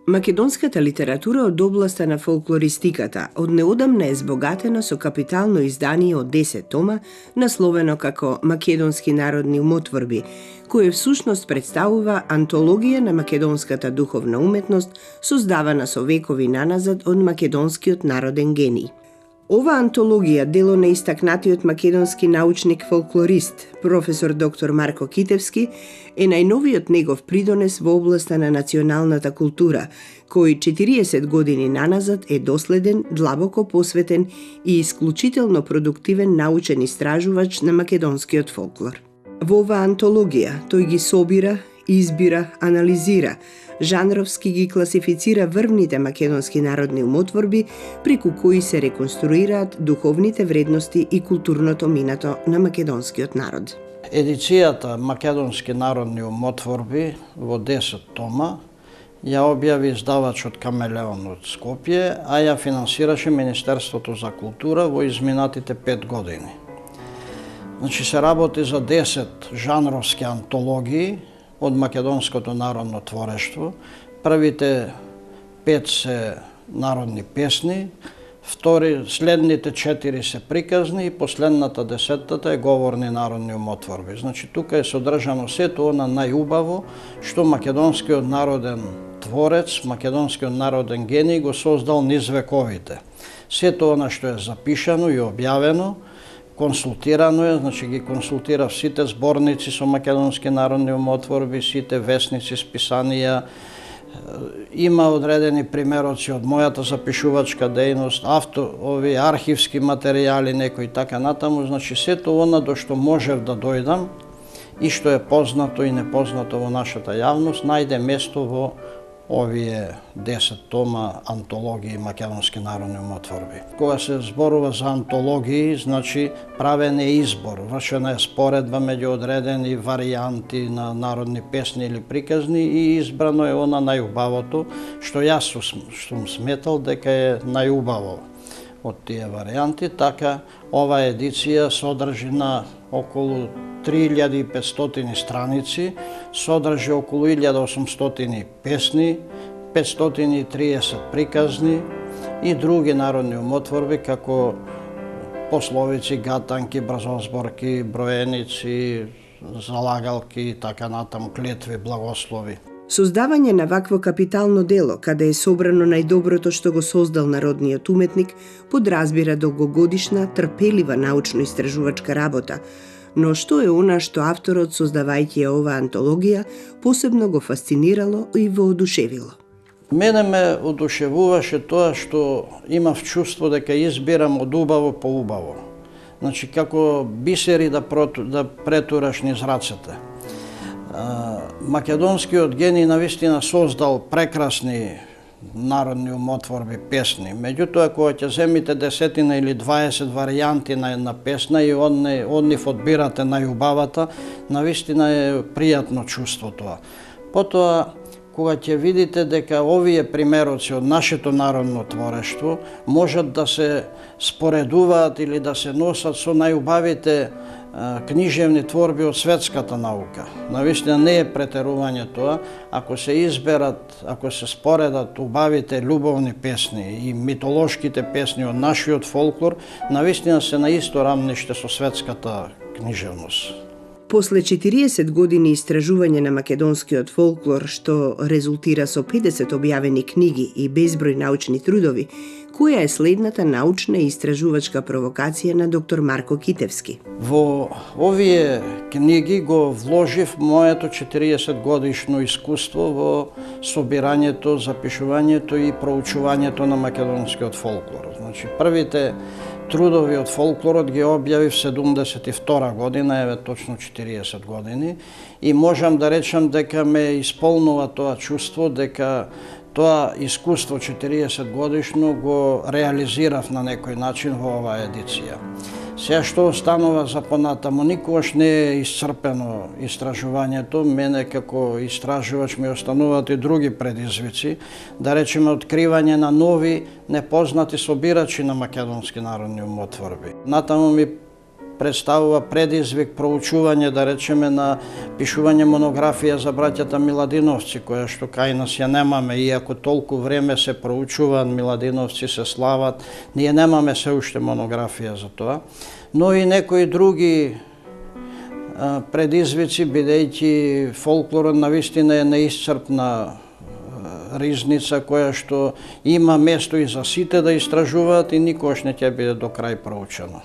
Македонската литература од областа на фолклористиката од неодамна е збогатена со капитално издание од 10 тома, насловено како Македонски народни умотворби, кој всушност представува антологија на македонската духовна уметност, создавана со векови наназад од македонскиот народен гений. Ова антологија, дело на истакнатиот македонски научник-фолклорист, професор доктор Марко Китевски, е најновиот негов придонес во областа на националната култура, кој 40 години наназад е доследен, длабоко посветен и исклучително продуктивен научен истражувач на македонскиот фолклор. Во оваа антологија тој ги собира, избира, анализира, жанровски ги класифицира врвните македонски народни умотворби, преку кои се реконструираат духовните вредности и културното минато на македонскиот народ. Едицијата Македонски народни умотворби во 10 тома ја објави издавачот Камелеон од Скопје, а ја финансираше Министерството за култура во изминатите 5 години. Значи се работи за 10 жанровски антологии од македонското народно творештво. Првите 5 се народни песни, следните 4 се приказни и последната 10-та е говорни народни умотворби. Значи тука е содржано сето она најубаво што македонскиот народен творец, македонскиот народен гений го создал низ вековите. Сето она што е запишано и објавено, консултирано е, значи ги консултира сите зборници со македонски народни умотворби, сите весници, списанија. Има одредени примероци од мојата запишувачка дејност, ови архивски материјали, некои така натаму, значи сето она до што можев да дојдам и што е познато и непознато во нашата јавност, најде место во овие 10 тома антологии македонски народни умотворби. Кога се зборува за антологии, значи правен е избор, вршена е споредба меѓу одредени варијанти на народни песни или приказни и избрано е она најубавото, што јас сум сметал дека е најубаво од тие варијанти. Така, ова едиција содржи на околу 3500 страници, содржи околу 1800 песни, 530 приказни и други народни умотворби, како пословици, гатанки, брзозборки, броеници, залагалки и така натаму, клетви, благослови. Создавање на вакво капитално дело, каде е собрано најдоброто што го создал народниот уметник, подразбира долгогодишна, трпелива научно-истражувачка работа. Но што е она што авторот, создавајќи оваа антологија, посебно го фасцинирало и воодушевило? Мене ме одушевуваше тоа што имав чувство дека избирам од убаво по убаво. Значи, како бисери да претураш низ рацете. Македонскиот гений навистина создал прекрасни народни умотворби, песни. Меѓутоа, кога ќе земите 10 или 20 варијанти на песна и од нив одбирате најубавата, навистина е пријатно чувство тоа. Потоа, кога ќе видите дека овие примероци од нашето народно творештво можат да се споредуваат или да се носат со најубавите книжевни творби од светската наука. Навистина не е претерување тоа, ако се изберат, ако се споредат убавите љубовни песни и митолошките песни од нашиот фолклор, навистина се на исто рамниште со светската книжевност. После 40 години истражување на македонскиот фолклор, што резултира со 50 објавени книги и безброј научни трудови, која е следната научна и истражувачка провокација на доктор Марко Китевски? Во овие книги го вложив моето 40 годишно искуство во собирањето, запишувањето и проучувањето на македонскиот фолклор. Значи, првите трудови од фолклорот ги објавив 72 година, еве точно 40 години, и можам да речам дека ме исполнува тоа чувство, дека тоа искуство 40 годишно го реализирав на некој начин во оваа едиција. Сега што останува за понатаму, никогаш не е исцрпено истражувањето. Мене како истражувач ми остануваат и други предизвици, да речеме откривање на нови непознати собирачи на македонски народни умотворби. Натаму ми представува предизвик проучување, да речеме, на пишување монографија за браќата Миладиновци, која што кај нас ја немаме, иако толку време се проучуваат, Миладиновци се слават, ние немаме се уште монографија за тоа, но и некои други предизвици, бидејќи фолклорот навистина е неисцрпна ризница која што има место и за сите да истражуваат и никогаш не ќе биде до крај проучено.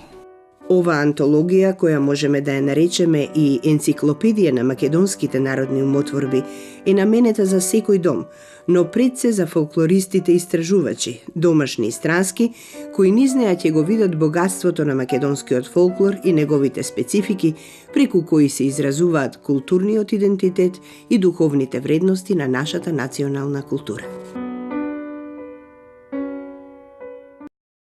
Ова антологија, која можеме да ја наречеме и енциклопедија на македонските народни умотворби, е наменета за секој дом, но пред се за фолклористите истражувачи, домашни и странски, кои низ неа ќе го видат богатството на македонскиот фолклор и неговите специфики, преку кои се изразуваат културниот идентитет и духовните вредности на нашата национална култура.